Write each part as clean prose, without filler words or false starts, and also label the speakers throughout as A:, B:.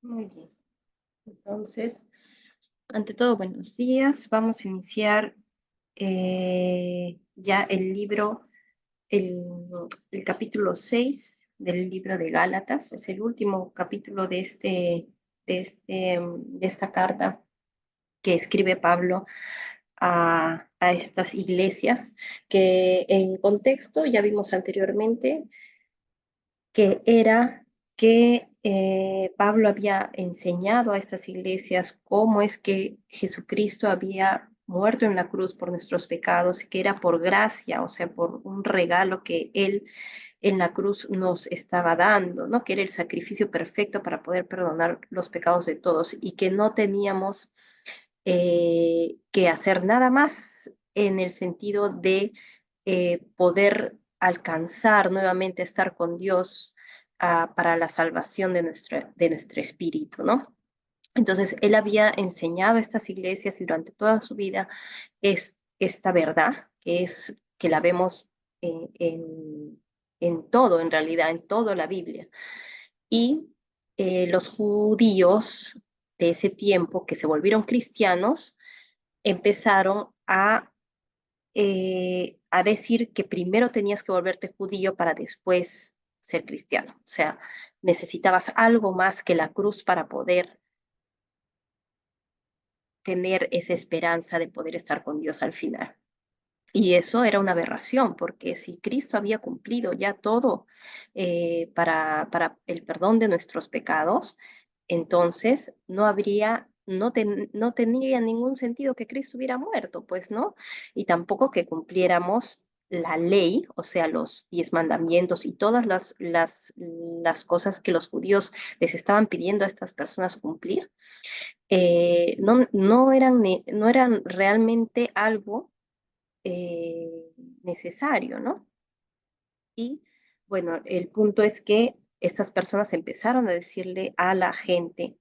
A: Muy bien. Entonces, ante todo, buenos días. Vamos a iniciar ya el libro, el, el capítulo 6 del libro de Gálatas. Es el último capítulo de esta carta que escribe Pablo a estas iglesias, que en contexto ya vimos anteriormente que era que Pablo había enseñado a estas iglesias cómo es que Jesucristo había muerto en la cruz por nuestros pecados, que era por gracia, o sea, por un regalo que Él en la cruz nos estaba dando, ¿no? Que era el sacrificio perfecto para poder perdonar los pecados de todos y que no teníamos que hacer nada más en el sentido de poder alcanzar nuevamente estar con Dios para la salvación de nuestro espíritu, ¿no? Entonces, él había enseñado a estas iglesias y durante toda su vida es esta verdad, que es que la vemos en todo, en realidad, en toda la Biblia. Y los judíos de ese tiempo que se volvieron cristianos, empezaron a decir que primero tenías que volverte judío para después ser cristiano. O sea, necesitabas algo más que la cruz para poder tener esa esperanza de poder estar con Dios al final. Y eso era una aberración, porque si Cristo había cumplido ya todo para el perdón de nuestros pecados, entonces no tendría ningún sentido que Cristo hubiera muerto, pues no, y tampoco que cumpliéramos la ley, o sea, los 10 mandamientos y todas las cosas que los judíos les estaban pidiendo a estas personas cumplir, no eran realmente algo necesario, ¿no? Y bueno, el punto es que estas personas empezaron a decirle a la gente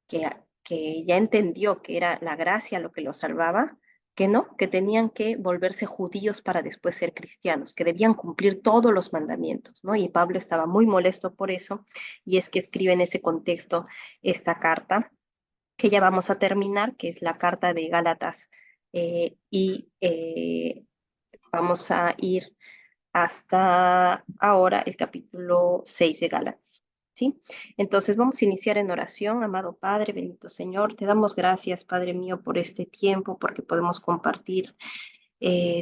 A: que ya entendió que era la gracia lo que los salvaba, que no, que tenían que volverse judíos para después ser cristianos, que debían cumplir todos los mandamientos, ¿no? Y Pablo estaba muy molesto por eso, y es que escribe en ese contexto esta carta, que ya vamos a terminar, que es la carta de Gálatas, y vamos a ir hasta ahora el capítulo 6 de Gálatas. ¿Sí? Entonces vamos a iniciar en oración, amado Padre, bendito Señor. Te damos gracias, Padre mío, por este tiempo, porque podemos compartir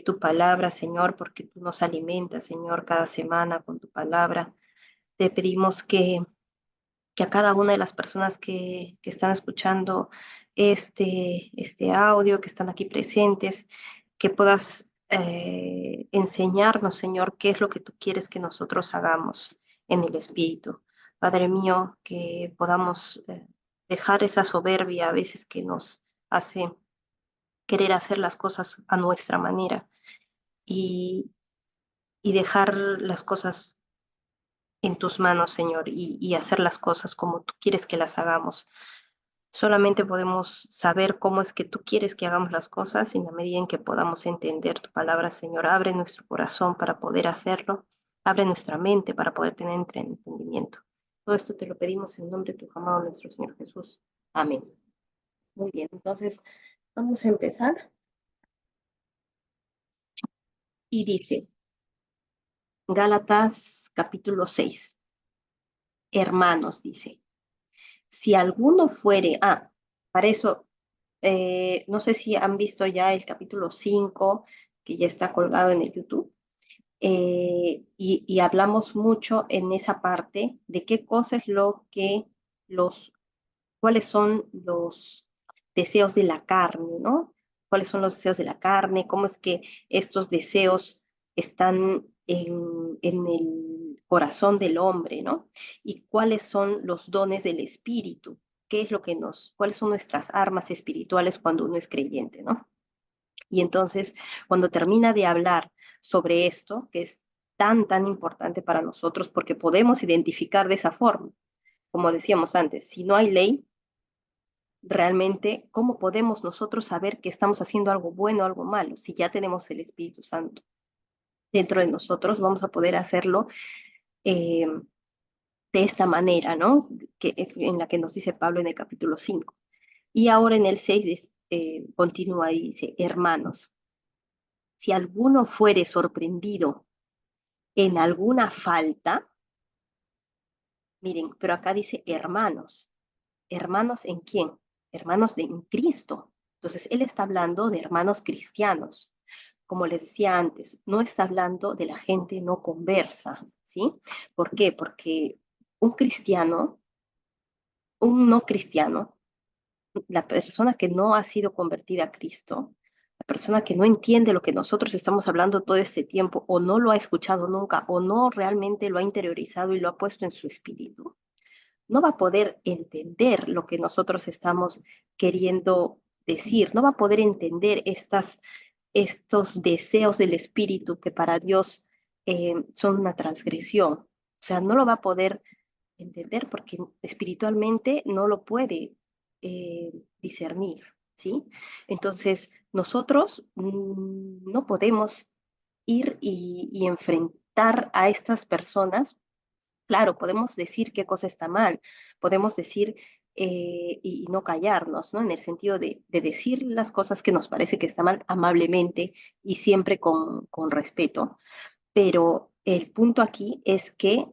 A: tu palabra, Señor, porque tú nos alimentas, Señor, cada semana con tu palabra. Te pedimos que a cada una de las personas que están escuchando este audio, que están aquí presentes, que puedas enseñarnos, Señor, qué es lo que tú quieres que nosotros hagamos en el Espíritu. Padre mío, que podamos dejar esa soberbia a veces que nos hace querer hacer las cosas a nuestra manera y, y dejar las cosas en tus manos, Señor, y hacer las cosas como tú quieres que las hagamos. Solamente podemos saber cómo es que tú quieres que hagamos las cosas en la medida en que podamos entender tu palabra, Señor. Abre nuestro corazón para poder hacerlo. Abre nuestra mente para poder tener entendimiento. Todo esto te lo pedimos en nombre de tu amado nuestro Señor Jesús. Amén. Muy bien, entonces vamos a empezar. Y dice, Gálatas capítulo 6, hermanos, dice, si alguno fuere, para eso no sé si han visto ya el capítulo 5 que ya está colgado en el YouTube, y hablamos mucho en esa parte de qué cosa es lo que cuáles son los deseos de la carne, ¿no? ¿Cuáles son los deseos de la carne? ¿Cómo es que estos deseos están en el corazón del hombre, ¿no? Y cuáles son los dones del espíritu, qué es lo que cuáles son nuestras armas espirituales cuando uno es creyente, ¿no? Y entonces, cuando termina de hablar sobre esto, que es tan importante para nosotros, porque podemos identificar de esa forma, como decíamos antes, si no hay ley, realmente, ¿cómo podemos nosotros saber que estamos haciendo algo bueno o algo malo? Si ya tenemos el Espíritu Santo dentro de nosotros, vamos a poder hacerlo eh, de esta manera, ¿no? En la que nos dice Pablo en el capítulo 5. Y ahora en el 6 continúa y dice, hermanos, si alguno fuere sorprendido en alguna falta, miren, pero acá dice hermanos. ¿Hermanos en quién? Hermanos en Cristo. Entonces, él está hablando de hermanos cristianos. Como les decía antes, no está hablando de la gente no conversa, ¿sí? ¿Por qué? Porque un cristiano, un no cristiano, la persona que no ha sido convertida a Cristo, la persona que no entiende lo que nosotros estamos hablando todo este tiempo, o no lo ha escuchado nunca, o no realmente lo ha interiorizado y lo ha puesto en su espíritu, no va a poder entender lo que nosotros estamos queriendo decir, no va a poder entender estos deseos del espíritu que para Dios son una transgresión. O sea, no lo va a poder entender porque espiritualmente no lo puede discernir, ¿sí? Entonces, nosotros no podemos ir y enfrentar a estas personas. Claro, podemos decir qué cosa está mal, podemos decir y no callarnos, ¿no? En el sentido de decir las cosas que nos parece que está mal amablemente y siempre con respeto. Pero el punto aquí es que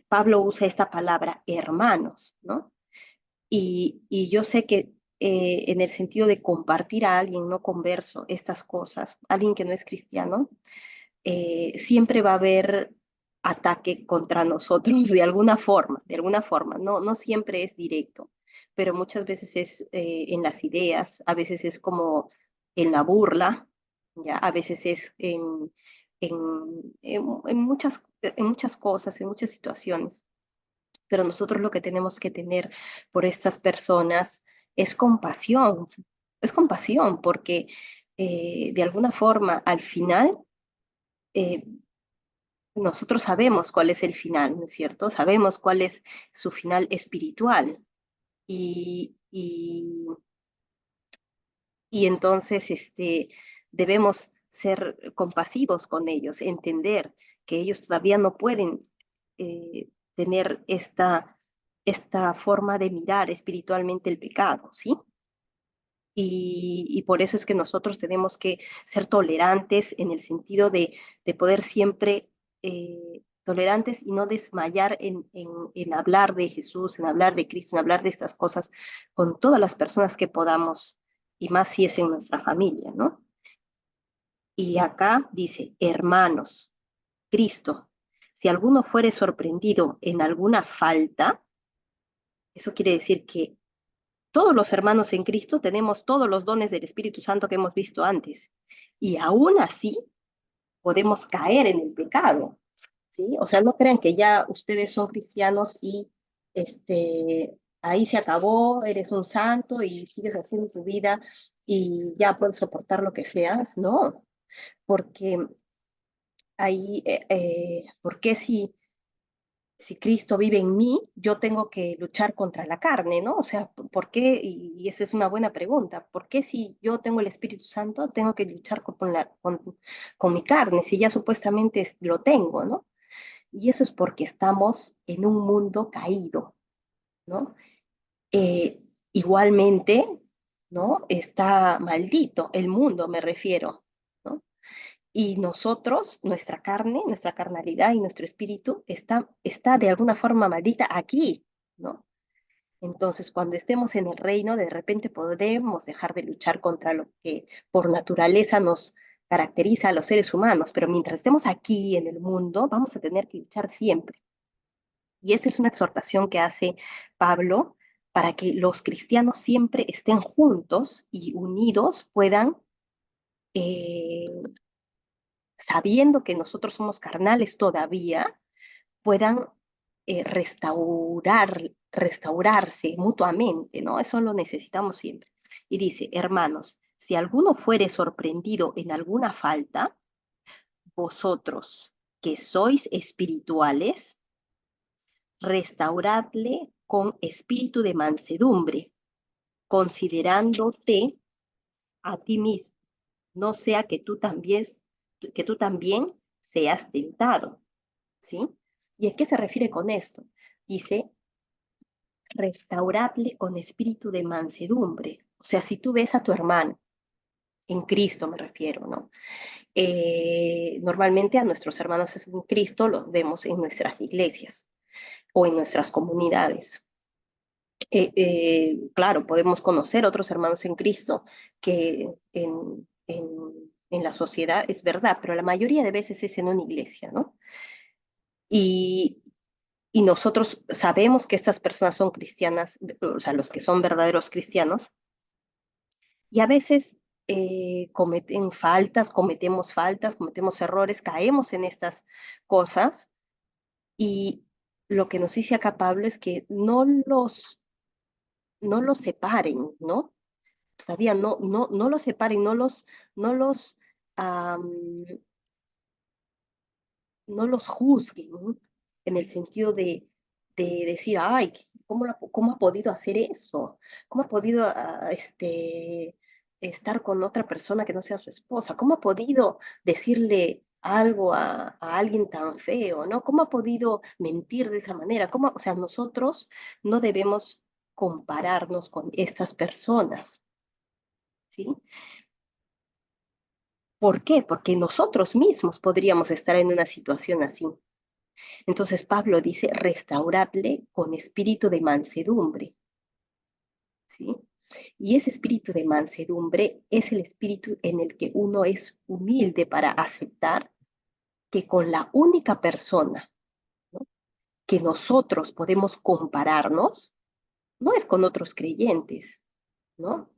A: Pablo usa esta palabra hermanos, ¿no? Y yo sé que en el sentido de compartir a alguien no converso estas cosas, alguien que no es cristiano, siempre va a haber ataque contra nosotros de alguna forma, no, no siempre es directo, pero muchas veces es en las ideas, a veces es como en la burla, ¿ya? A veces es en, en muchas cosas, en muchas situaciones, pero nosotros lo que tenemos que tener por estas personas es compasión, porque de alguna forma al final eh, nosotros sabemos cuál es el final, ¿no es cierto? Sabemos cuál es su final espiritual. Y, y, y entonces debemos ser compasivos con ellos, entender que ellos todavía no pueden tener esta forma de mirar espiritualmente el pecado, ¿sí? Y por eso es que nosotros tenemos que ser tolerantes en el sentido de poder siempre tolerantes y no desmayar en hablar de Jesús, en hablar de Cristo, en hablar de estas cosas con todas las personas que podamos, y más si es en nuestra familia, ¿no? Y acá dice, hermanos, Cristo, si alguno fuere sorprendido en alguna falta, eso quiere decir que todos los hermanos en Cristo tenemos todos los dones del Espíritu Santo que hemos visto antes. Y aún así podemos caer en el pecado, ¿sí? O sea, no crean que ya ustedes son cristianos y ahí se acabó, eres un santo y sigues haciendo tu vida y ya puedes soportar lo que sea. No, porque ahí, porque si Cristo vive en mí, yo tengo que luchar contra la carne, ¿no? O sea, ¿por qué? Y esa es una buena pregunta. ¿Por qué si yo tengo el Espíritu Santo, tengo que luchar con mi carne, si ya supuestamente lo tengo, ¿no? Y eso es porque estamos en un mundo caído, ¿no? Eh, igualmente, ¿no? Está maldito el mundo, me refiero, ¿no? Y nosotros, nuestra carne, nuestra carnalidad y nuestro espíritu está de alguna forma maldita aquí, ¿no? Entonces, cuando estemos en el reino, de repente podremos dejar de luchar contra lo que por naturaleza nos caracteriza a los seres humanos, pero mientras estemos aquí en el mundo, vamos a tener que luchar siempre. Y esta es una exhortación que hace Pablo para que los cristianos siempre estén juntos y unidos, puedan eh, sabiendo que nosotros somos carnales todavía, puedan restaurarse mutuamente, ¿no? Eso lo necesitamos siempre. Y dice, hermanos, si alguno fuere sorprendido en alguna falta, vosotros que sois espirituales, restauradle con espíritu de mansedumbre, considerándote a ti mismo, no sea que tú también seas tentado, ¿sí? ¿Y a qué se refiere con esto? Dice, restauradle con espíritu de mansedumbre. O sea, si tú ves a tu hermano, en Cristo me refiero, ¿no? Normalmente a nuestros hermanos en Cristo los vemos en nuestras iglesias o en nuestras comunidades. Claro, podemos conocer otros hermanos en Cristo que en la sociedad es verdad, pero la mayoría de veces es en una iglesia, ¿no? Y, y nosotros sabemos que estas personas son cristianas, o sea, los que son verdaderos cristianos, y a veces cometemos faltas, cometemos errores, caemos en estas cosas, y lo que nos dice acá Pablo es que no los separen, ¿no? Todavía no los separen, no los, am, no los juzguen, ¿no? En el sentido de decir, ay, ¿cómo ha podido hacer eso? ¿Cómo ha podido estar con otra persona que no sea su esposa? ¿Cómo ha podido decirle algo a alguien tan feo, ¿no? ¿Cómo ha podido mentir de esa manera? O sea, nosotros no debemos compararnos con estas personas, ¿sí? ¿Por qué? Porque nosotros mismos podríamos estar en una situación así. Entonces Pablo dice, restauradle con espíritu de mansedumbre, ¿sí? Y ese espíritu de mansedumbre es el espíritu en el que uno es humilde para aceptar que con la única persona, ¿no?, que nosotros podemos compararnos no es con otros creyentes, ¿no?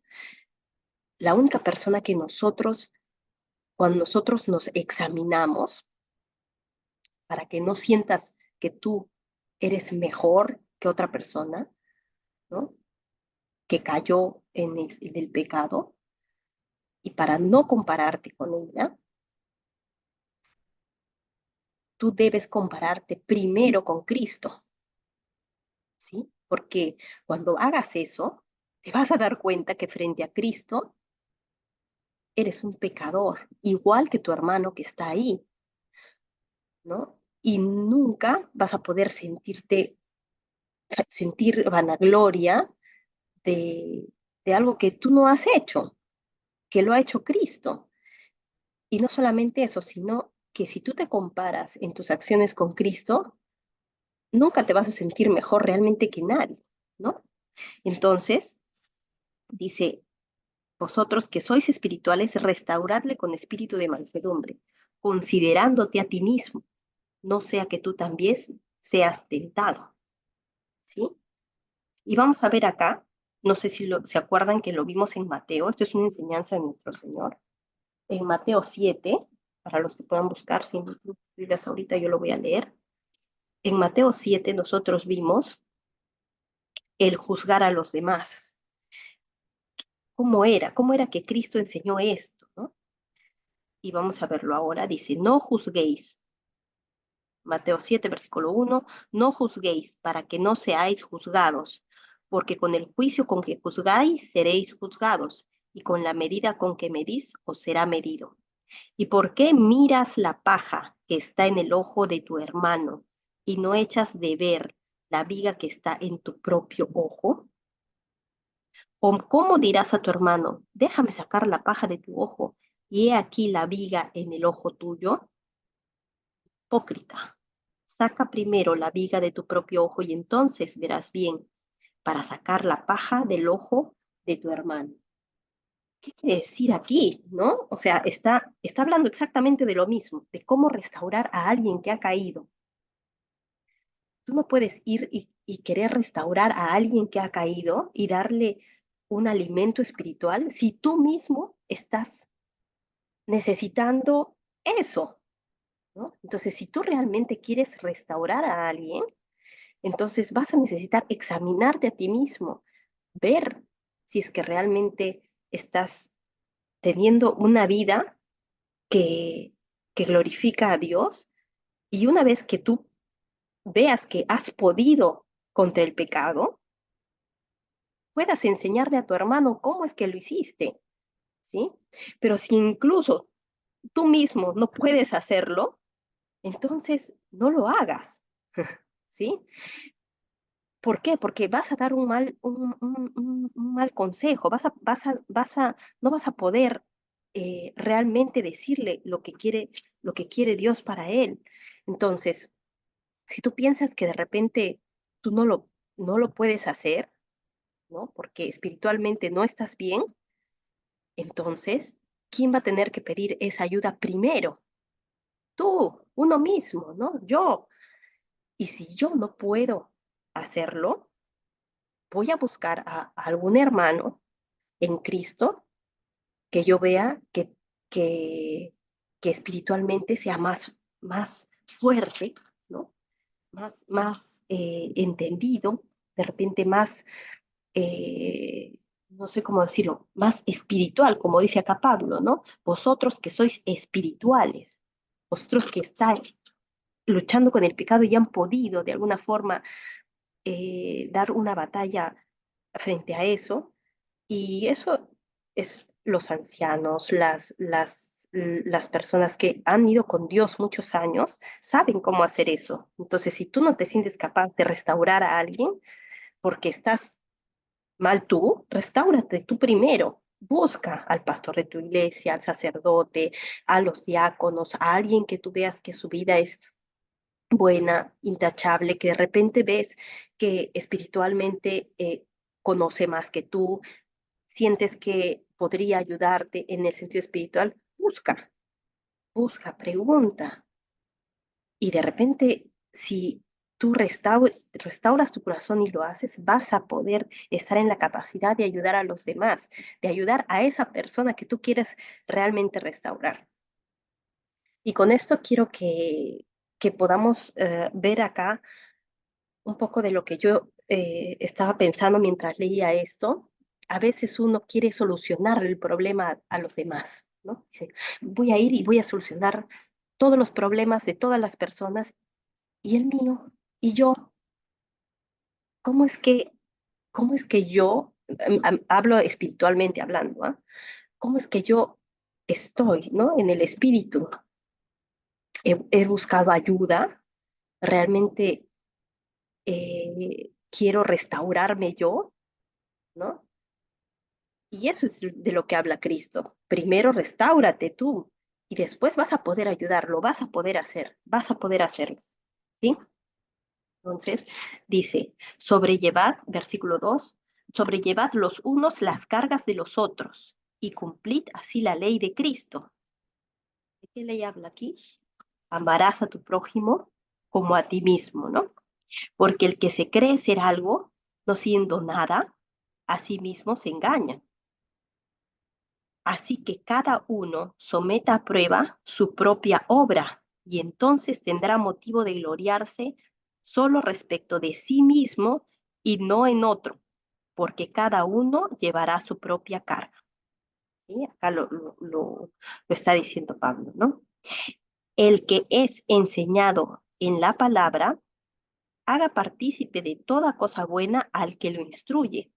A: La única persona que cuando nosotros nos examinamos, para que no sientas que tú eres mejor que otra persona, ¿no?, que cayó en el pecado, y para no compararte con ella, tú debes compararte primero con Cristo, ¿sí? Porque cuando hagas eso, te vas a dar cuenta que frente a Cristo eres un pecador, igual que tu hermano que está ahí, ¿no? Y nunca vas a poder sentir vanagloria de, de algo que tú no has hecho, que lo ha hecho Cristo. Y no solamente eso, sino que si tú te comparas en tus acciones con Cristo, nunca te vas a sentir mejor realmente que nadie, ¿no? Entonces, dice, vosotros que sois espirituales, restauradle con espíritu de mansedumbre, considerándote a ti mismo, no sea que tú también seas tentado, ¿sí? Y vamos a ver acá, no sé si se acuerdan que lo vimos en Mateo, esto es una enseñanza de nuestro Señor, en Mateo 7, para los que puedan buscar, si no Biblias ahorita yo lo voy a leer. En Mateo 7 nosotros vimos el juzgar a los demás. ¿Cómo era que Cristo enseñó esto, ¿no? Y vamos a verlo ahora. Dice, no juzguéis. Mateo 7, versículo 1, no juzguéis para que no seáis juzgados, porque con el juicio con que juzgáis seréis juzgados, y con la medida con que medís os será medido. ¿Y por qué miras la paja que está en el ojo de tu hermano y no echas de ver la viga que está en tu propio ojo? ¿O cómo dirás a tu hermano, déjame sacar la paja de tu ojo y he aquí la viga en el ojo tuyo? Hipócrita, saca primero la viga de tu propio ojo y entonces verás bien para sacar la paja del ojo de tu hermano. ¿Qué quiere decir aquí, no? O sea, está hablando exactamente de lo mismo, de cómo restaurar a alguien que ha caído. Tú no puedes ir y querer restaurar a alguien que ha caído y darle un alimento espiritual si tú mismo estás necesitando eso, ¿no? Entonces, si tú realmente quieres restaurar a alguien, entonces vas a necesitar examinarte a ti mismo, ver si es que realmente estás teniendo una vida que, que glorifica a Dios, y una vez que tú veas que has podido contra el pecado, puedas enseñarle a tu hermano cómo es que lo hiciste, ¿sí? Pero si incluso tú mismo no puedes hacerlo, entonces no lo hagas. ¿sí? ¿Por qué? Porque vas a dar un mal consejo, no vas a poder realmente decirle lo que quiere Dios para él. Entonces, si tú piensas que de repente tú no lo puedes hacer, ¿no? Porque espiritualmente no estás bien, entonces, ¿quién va a tener que pedir esa ayuda primero? Tú, uno mismo, ¿no? Yo. Y si yo no puedo hacerlo, voy a buscar a algún hermano en Cristo que yo vea que, que espiritualmente sea más fuerte, ¿no? Más entendido, de repente más, no sé cómo decirlo, más espiritual, como dice acá Pablo, ¿no? Vosotros que sois espirituales, vosotros que estáis luchando con el pecado y han podido de alguna forma dar una batalla frente a eso. Y eso es los ancianos, las personas que han ido con Dios muchos años, saben cómo hacer eso. Entonces, si tú no te sientes capaz de restaurar a alguien porque estás mal tú, restáurate tú primero. Busca al pastor de tu iglesia, al sacerdote, a los diáconos, a alguien que tú veas que su vida es buena, intachable, que de repente ves que espiritualmente conoce más que tú, sientes que podría ayudarte en el sentido espiritual, busca, pregunta. Y de repente, si tú restauras tu corazón y lo haces, vas a poder estar en la capacidad de ayudar a los demás, de ayudar a esa persona que tú quieres realmente restaurar. Y con esto quiero que podamos ver acá un poco de lo que yo estaba pensando mientras leía esto. A veces uno quiere solucionar el problema a los demás, ¿no? Dice, voy a ir y voy a solucionar todos los problemas de todas las personas y el mío, y yo, ¿cómo es que, cómo es que yo, hablo espiritualmente hablando, ¿ah? ¿Cómo es que yo estoy, ¿no? En el espíritu, he buscado ayuda, realmente quiero restaurarme yo, ¿no? Y eso es de lo que habla Cristo. Primero restáurate tú y después vas a poder ayudarlo, vas a poder hacer, vas a poder hacerlo, ¿sí? Entonces dice, sobrellevad, versículo 2, sobrellevad los unos las cargas de los otros y cumplid así la ley de Cristo. ¿De qué ley habla aquí? Amarás a tu prójimo como a ti mismo, ¿no? Porque el que se cree ser algo, no siendo nada, a sí mismo se engaña. Así que cada uno someta a prueba su propia obra y entonces tendrá motivo de gloriarse solo respecto de sí mismo y no en otro, porque cada uno llevará su propia carga. ¿Sí? Acá lo está diciendo Pablo, ¿no? El que es enseñado en la palabra, haga partícipe de toda cosa buena al que lo instruye.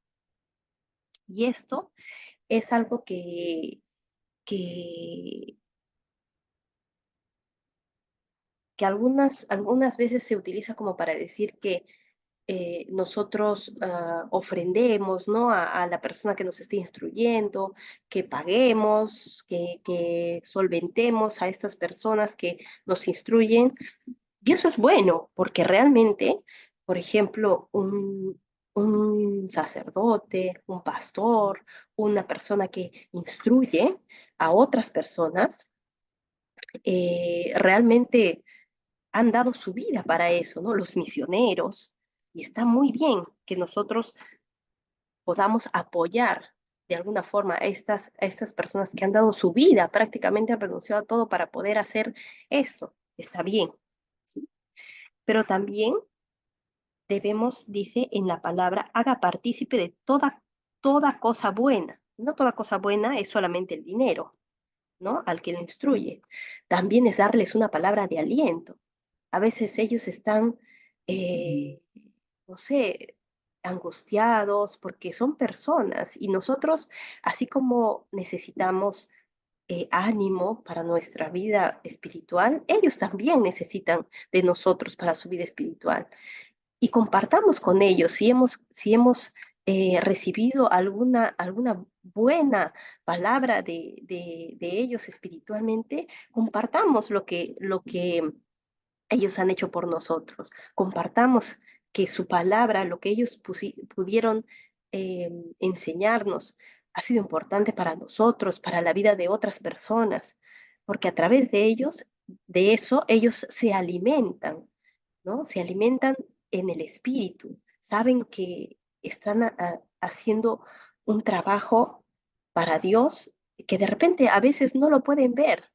A: Y esto es algo que que algunas veces se utiliza como para decir que nosotros ofrendemos, ¿no? A la persona que nos esté instruyendo, que paguemos, que solventemos a estas personas que nos instruyen. Y eso es bueno, porque realmente, por ejemplo, un sacerdote, un pastor, una persona que instruye a otras personas, realmente han dado su vida para eso, ¿no? Los misioneros. Y está muy bien que nosotros podamos apoyar de alguna forma a estas personas que han dado su vida, prácticamente han renunciado a todo para poder hacer esto. Está bien, ¿sí? Pero también debemos, dice en la palabra, haga partícipe de toda cosa buena. No toda cosa buena es solamente el dinero, ¿no? Al que lo instruye. También es darles una palabra de aliento. A veces ellos están, eh, no sé, angustiados porque son personas y nosotros, así como necesitamos ánimo para nuestra vida espiritual, ellos también necesitan de nosotros para su vida espiritual. Y compartamos con ellos si hemos recibido alguna buena palabra de ellos espiritualmente, compartamos lo que ellos han hecho por nosotros. Compartamos que su palabra, lo que ellos pudieron eh, enseñarnos, ha sido importante para nosotros, para la vida de otras personas, porque a través de ellos, de eso, ellos se alimentan, ¿no? Se alimentan en el espíritu, saben que están haciendo un trabajo para Dios que de repente a veces no lo pueden ver,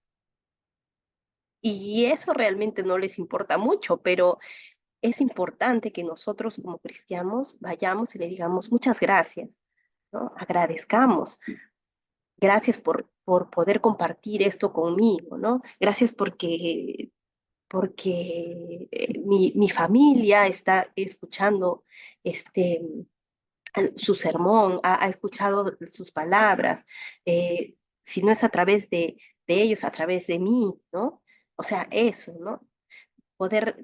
A: y eso realmente no les importa mucho, pero es importante que nosotros como cristianos vayamos y le digamos muchas gracias, ¿no? Agradezcamos. Gracias por poder compartir esto conmigo, ¿no? Gracias porque mi familia está escuchando este, su sermón, ha escuchado sus palabras, si no es a través de ellos, a través de mí, ¿no? O sea, eso, ¿no? Poder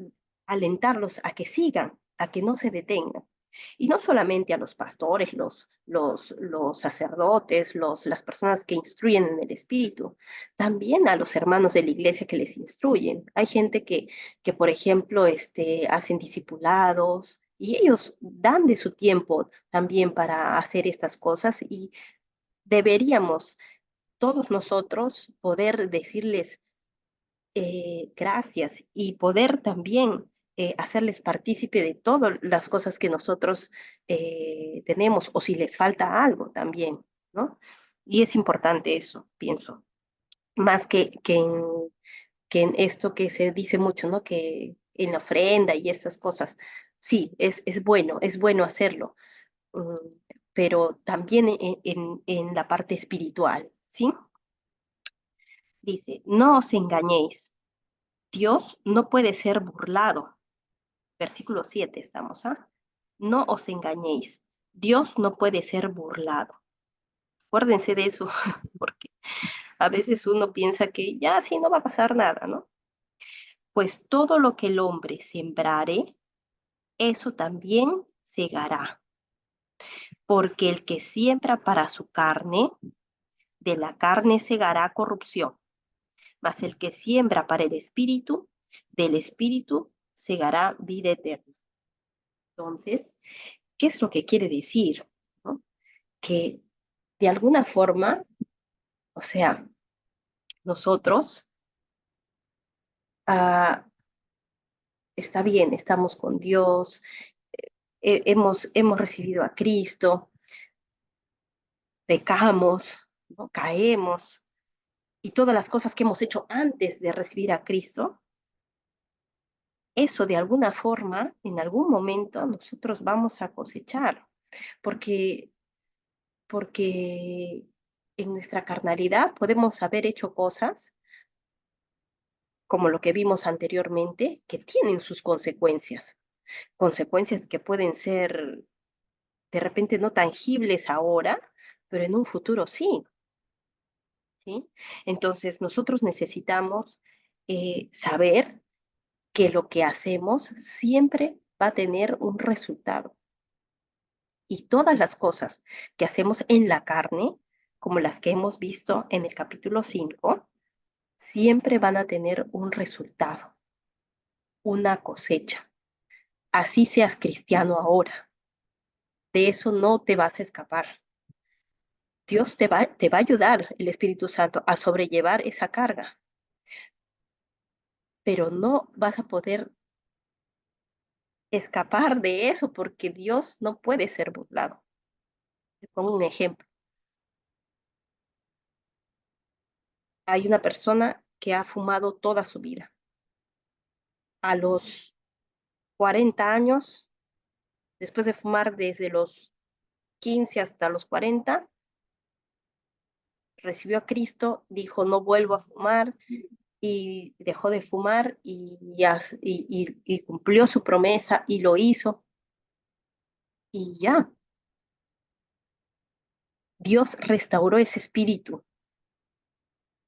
A: alentarlos a que sigan, a que no se detengan. Y no solamente a los pastores, los sacerdotes, las personas que instruyen en el espíritu, también a los hermanos de la iglesia que les instruyen. Hay gente que por ejemplo, hacen discipulados y ellos dan de su tiempo también para hacer estas cosas y deberíamos todos nosotros poder decirles gracias y poder también hacerles partícipe de todas las cosas que nosotros tenemos o si les falta algo también, ¿no? Y es importante eso, pienso, más que en esto que se dice mucho, ¿no? Que en la ofrenda y estas cosas. Sí, es bueno hacerlo, mm, pero también en la parte espiritual, ¿sí? Dice, no os engañéis, Dios no puede ser burlado. Versículo 7 estamos, ¿ah? No os engañéis, Dios no puede ser burlado. Acuérdense de eso, porque a veces uno piensa que ya sí no va a pasar nada, ¿no? Pues todo lo que el hombre sembrare, eso también segará. Porque el que siembra para su carne, de la carne segará corrupción. Mas el que siembra para el espíritu, del espíritu segará vida eterna. Entonces, ¿qué es lo que quiere decir? ¿No? Que de alguna forma, o sea, nosotros, ah, está bien, estamos con Dios, hemos recibido a Cristo, pecamos, ¿no? Caemos, y todas las cosas que hemos hecho antes de recibir a Cristo, eso de alguna forma, en algún momento, nosotros vamos a cosechar, porque, porque en nuestra carnalidad podemos haber hecho cosas como lo que vimos anteriormente, que tienen sus consecuencias, consecuencias que pueden ser de repente no tangibles ahora, pero en un futuro sí, ¿sí? Entonces nosotros necesitamos saber que lo que hacemos siempre va a tener un resultado. Y todas las cosas que hacemos en la carne, como las que hemos visto en el capítulo 5, siempre van a tener un resultado, una cosecha. Así seas cristiano ahora, de eso no te vas a escapar. Dios te va a ayudar, el Espíritu Santo, a sobrellevar esa carga, pero no vas a poder escapar de eso porque Dios no puede ser burlado. Te pongo un ejemplo. Hay una persona que ha fumado toda su vida. A los 40 años, después de fumar desde los 15 hasta los 40, recibió a Cristo, dijo, no vuelvo a fumar, y dejó de fumar y cumplió su promesa y lo hizo y ya, Dios restauró ese espíritu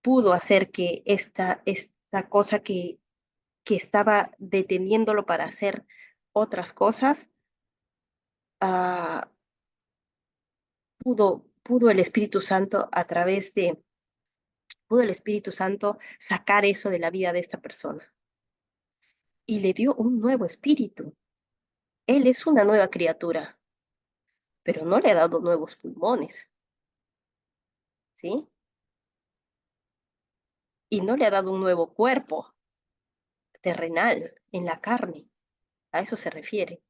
A: pudo hacer que esta cosa que estaba deteniéndolo para hacer otras cosas, ah, pudo el Espíritu Santo pudo el Espíritu Santo sacar eso de la vida de esta persona y le dio un nuevo espíritu. Él es una nueva criatura, pero no le ha dado nuevos pulmones, ¿sí? Y no le ha dado un nuevo cuerpo terrenal en la carne. A eso se refiere.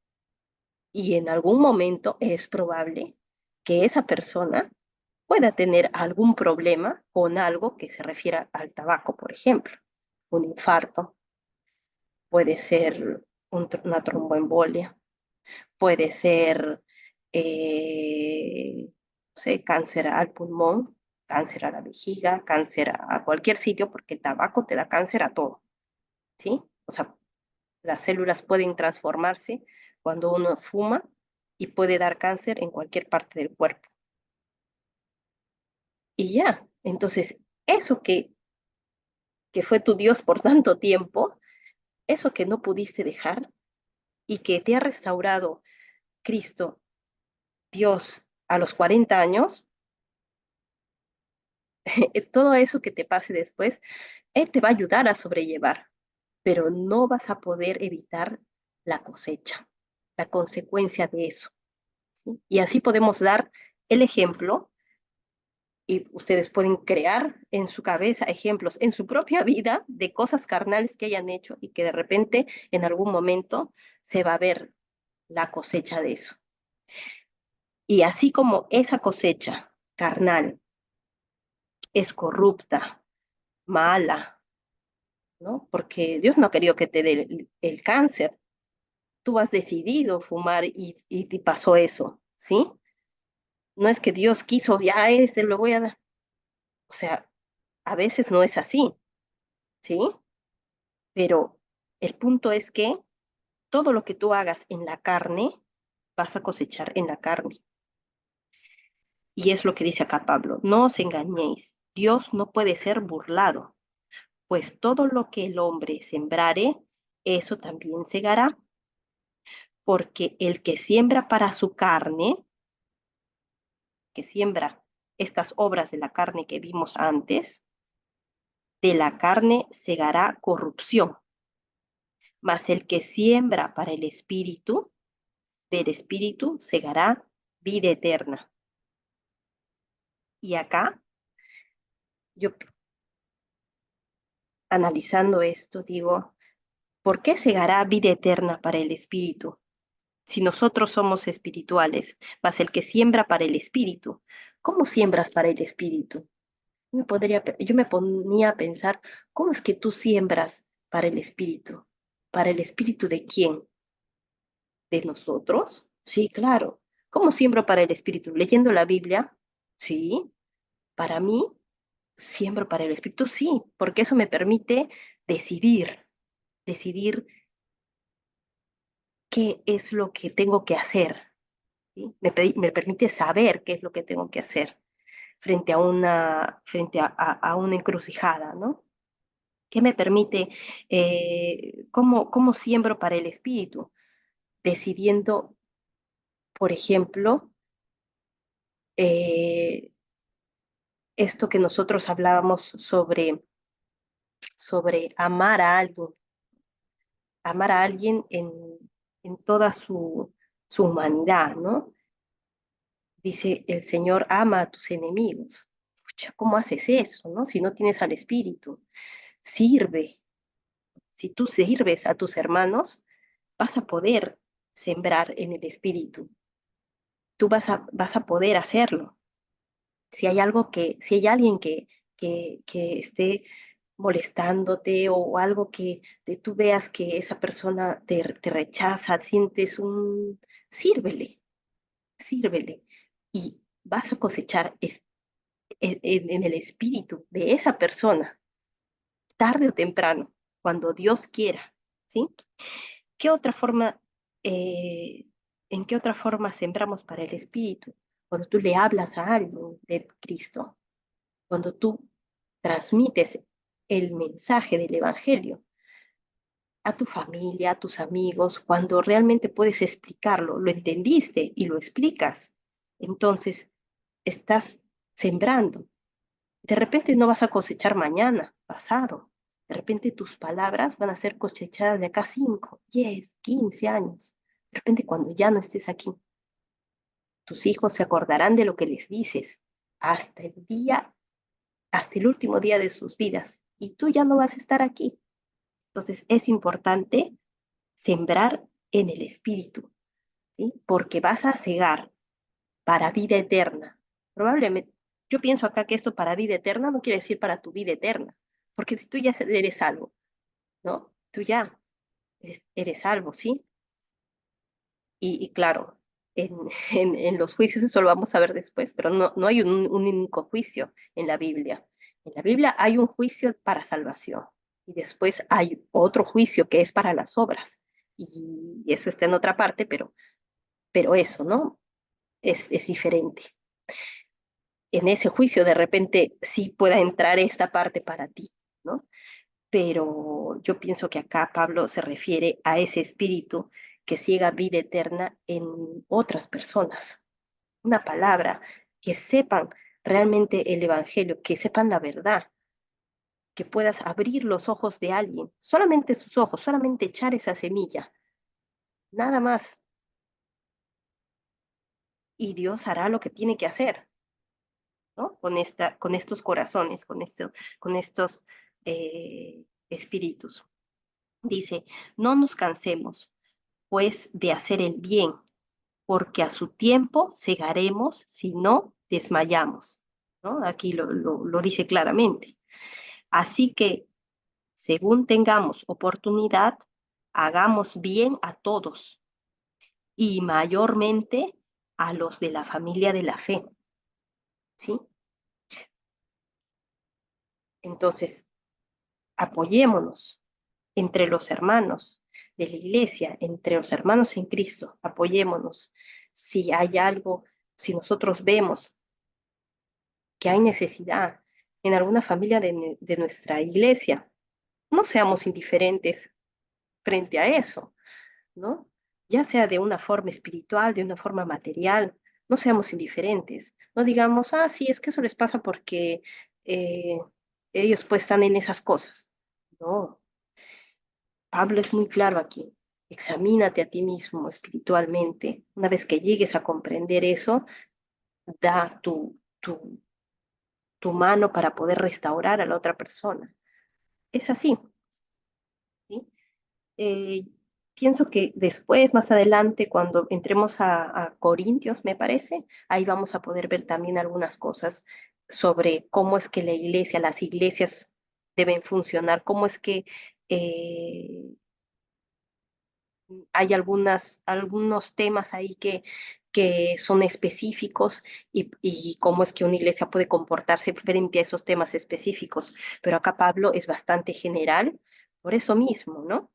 A: Y en algún momento es probable que esa persona pueda tener algún problema con algo que se refiera al tabaco, por ejemplo, un infarto, puede ser una tromboembolia, puede ser, no sé, cáncer al pulmón, cáncer a la vejiga, cáncer a cualquier sitio, porque el tabaco te da cáncer a todo, ¿sí? O sea, las células pueden transformarse cuando uno fuma y puede dar cáncer en cualquier parte del cuerpo. Y ya, entonces, eso que fue tu Dios por tanto tiempo, eso que no pudiste dejar y que te ha restaurado Cristo, Dios, a los 40 años, todo eso que te pase después, Él te va a ayudar a sobrellevar, pero no vas a poder evitar la cosecha, la consecuencia de eso, ¿sí? Y así podemos dar el ejemplo y ustedes pueden crear en su cabeza ejemplos en su propia vida de cosas carnales que hayan hecho y que de repente en algún momento se va a ver la cosecha de eso. Y así como esa cosecha carnal es corrupta, mala, ¿no? Porque Dios no ha querido que te dé el cáncer. Tú has decidido fumar y te pasó eso, ¿sí? No es que Dios quiso, ya a este lo voy a dar. O sea, a veces no es así, ¿sí? Pero el punto es que todo lo que tú hagas en la carne, vas a cosechar en la carne. Y es lo que dice acá Pablo, no os engañéis, Dios no puede ser burlado, pues todo lo que el hombre sembrare, eso también segará, porque el que siembra para su carne, que siembra estas obras de la carne que vimos antes, de la carne segará corrupción, mas el que siembra para el espíritu, del espíritu segará vida eterna. Y acá, yo analizando esto, digo, ¿por qué segará vida eterna para el espíritu? Si nosotros somos espirituales, mas el que siembra para el espíritu, ¿cómo siembras para el espíritu? Yo me ponía a pensar, ¿cómo es que tú siembras para el espíritu? ¿Para el espíritu de quién? ¿De nosotros? Sí, claro. ¿Cómo siembro para el espíritu? ¿Leyendo la Biblia? Sí. Para mí, siembro para el espíritu, sí, porque eso me permite decidir qué es lo que tengo que hacer, ¿sí? Me permite saber qué es lo que tengo que hacer frente a una encrucijada, ¿no? ¿Qué me permite, cómo siembro para el espíritu? Decidiendo, por ejemplo, eh, esto que nosotros hablábamos sobre amar a alguien en toda su humanidad, ¿no? Dice, el Señor ama a tus enemigos. Pucha, ¿cómo haces eso, no? Si no tienes al Espíritu, sirve. Si tú sirves a tus hermanos, vas a poder sembrar en el Espíritu. Tú vas a poder hacerlo. Si hay alguien que esté molestándote o algo tú veas que esa persona te rechaza, sírvele, sírvele. Y vas a cosechar en el espíritu de esa persona, tarde o temprano, cuando Dios quiera, ¿sí? ¿Qué otra forma, eh, ¿En qué otra forma sembramos para el espíritu? Cuando tú le hablas a alguien de Cristo, cuando tú transmites el mensaje del Evangelio a tu familia, a tus amigos, cuando realmente puedes explicarlo, lo entendiste y lo explicas, entonces estás sembrando. De repente no vas a cosechar mañana, pasado. De repente tus palabras van a ser cosechadas de acá 5, 10, 15 años. De repente cuando ya no estés aquí, tus hijos se acordarán de lo que les dices hasta el día, hasta el último día de sus vidas. Y tú ya no vas a estar aquí. Entonces es importante sembrar en el espíritu, ¿sí? Porque vas a cegar para vida eterna. Probablemente, yo pienso acá que esto para vida eterna no quiere decir para tu vida eterna, porque si tú ya eres salvo, ¿no? Tú ya eres salvo, ¿sí? Y claro, en, en los juicios eso lo vamos a ver después, pero no hay un único juicio en la Biblia. En la Biblia hay un juicio para salvación y después hay otro juicio que es para las obras. Y eso está en otra parte, pero eso, ¿no? Es diferente. En ese juicio de repente sí pueda entrar esta parte para ti, ¿no? Pero yo pienso que acá Pablo se refiere a ese espíritu que ciega vida eterna en otras personas. Una palabra, que sepan realmente el evangelio, que sepan la verdad, que puedas abrir los ojos de alguien, solamente sus ojos, solamente echar esa semilla, nada más. Y Dios hará lo que tiene que hacer, ¿no? Con estos corazones, con estos espíritus. Dice, no nos cansemos, pues, de hacer el bien, porque a su tiempo segaremos si no desmayamos, ¿no? Aquí lo dice claramente. Así que, según tengamos oportunidad, hagamos bien a todos y mayormente a los de la familia de la fe, ¿sí? Entonces, apoyémonos entre los hermanos de la iglesia, entre los hermanos en Cristo, apoyémonos. Si hay algo, si nosotros vemos que hay necesidad en alguna familia de nuestra iglesia, no seamos indiferentes frente a eso, ¿no? Ya sea de una forma espiritual, de una forma material, no seamos indiferentes. No digamos, ah, sí, es que eso les pasa porque eh, ellos pues están en esas cosas. No, Pablo es muy claro aquí. Examínate a ti mismo espiritualmente. Una vez que llegues a comprender eso, da tu mano para poder restaurar a la otra persona. Es así, ¿sí? Eh, Pienso que después, más adelante, cuando entremos a Corintios, me parece, ahí vamos a poder ver también algunas cosas sobre cómo es que la iglesia, las iglesias deben funcionar, cómo es que eh, hay algunos temas ahí que son específicos y cómo es que una iglesia puede comportarse frente a esos temas específicos. Pero acá Pablo es bastante general, por eso mismo, ¿no?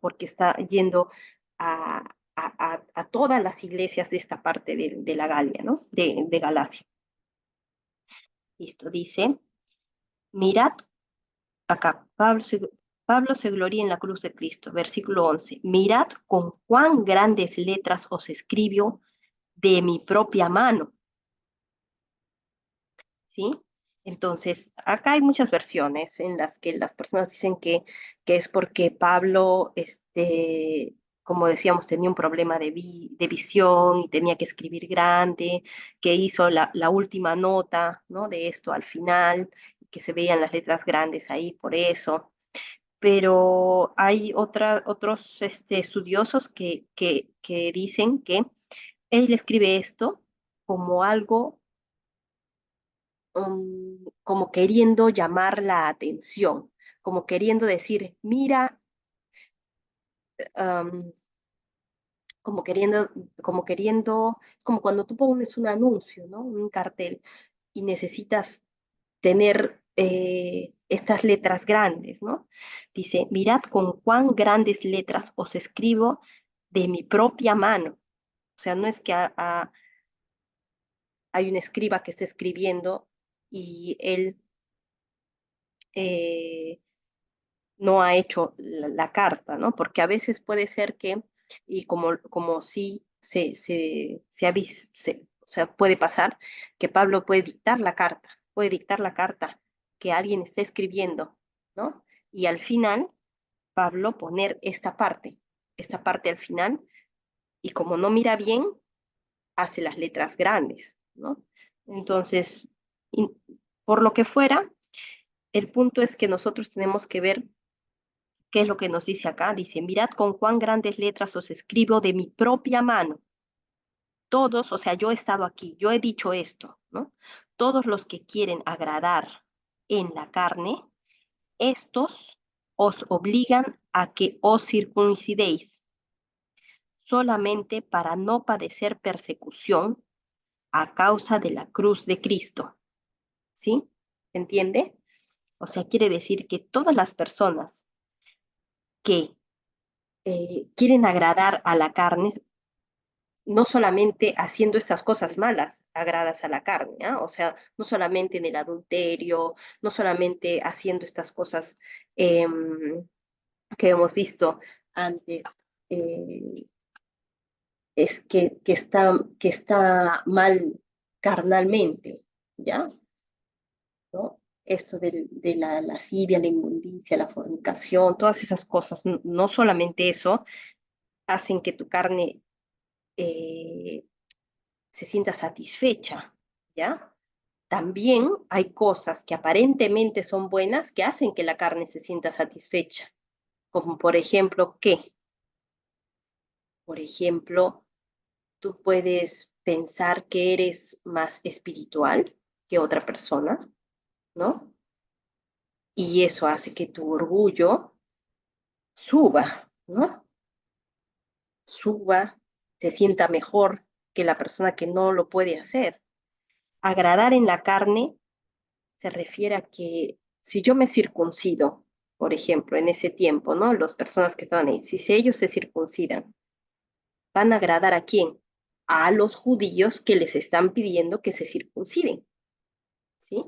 A: Porque está yendo a, a todas las iglesias de esta parte de la Galia, ¿no? De Galacia. Listo, dice, mirad acá, Pablo se gloría en la cruz de Cristo, versículo 11. Mirad con cuán grandes letras os escribió de mi propia mano, ¿sí? Entonces, acá hay muchas versiones en las que las personas dicen que es porque Pablo, como decíamos, tenía un problema de visión y tenía que escribir grande, que hizo la última nota, ¿no? De esto al final, que se veían las letras grandes ahí por eso. Pero hay otros estudiosos que dicen que él escribe esto como algo, como queriendo llamar la atención, como queriendo decir, mira, um, como queriendo, como cuando tú pones un anuncio, ¿no? Un cartel y necesitas tener estas letras grandes, ¿no? Dice, mirad con cuán grandes letras os escribo de mi propia mano. O sea, no es que hay un escriba que esté escribiendo y él eh, no ha hecho la carta, ¿no? Porque a veces puede ser que, y como sí se ha visto, o sea, puede pasar que Pablo puede dictar la carta que alguien está escribiendo, ¿no? Y al final, Pablo poner esta parte al final, y como no mira bien, hace las letras grandes, ¿no? Entonces, y por lo que fuera, el punto es que nosotros tenemos que ver qué es lo que nos dice acá. Dice, mirad con cuán grandes letras os escribo de mi propia mano. Todos, o sea, yo he estado aquí, yo he dicho esto, ¿no? Todos los que quieren agradar en la carne, estos os obligan a que os circuncidéis solamente para no padecer persecución a causa de la cruz de Cristo. ¿Sí? ¿Entiende? O sea, quiere decir que todas las personas que quieren agradar a la carne, no solamente haciendo estas cosas malas agradas a la carne, ¿ah? O sea, no solamente en el adulterio, no solamente haciendo estas cosas eh, que hemos visto antes, eh, es que está mal carnalmente, ¿ya? ¿No? Esto de la lascivia, la inmundicia, la fornicación, todas esas cosas, no solamente eso, hacen que tu carne eh, se sienta satisfecha, ¿ya? También hay cosas que aparentemente son buenas que hacen que la carne se sienta satisfecha, como por ejemplo, ¿qué? Por ejemplo, tú puedes pensar que eres más espiritual que otra persona, ¿no? Y eso hace que tu orgullo suba, ¿no? Suba, se sienta mejor que la persona que no lo puede hacer. Agradar en la carne se refiere a que si yo me circuncido, por ejemplo, en ese tiempo, ¿no? Las personas que estaban ahí, si ellos se circuncidan, ¿van a agradar a quién? A los judíos que les están pidiendo que se circunciden, ¿sí?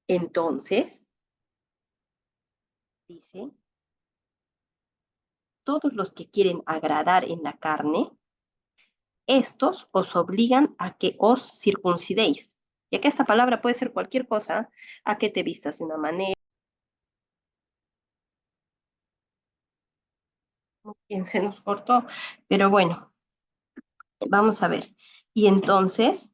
A: Entonces, dice, todos los que quieren agradar en la carne, estos os obligan a que os circuncidéis. Y acá esta palabra puede ser cualquier cosa, a que te vistas de una manera, quien se nos cortó, pero bueno, vamos a ver. Y entonces,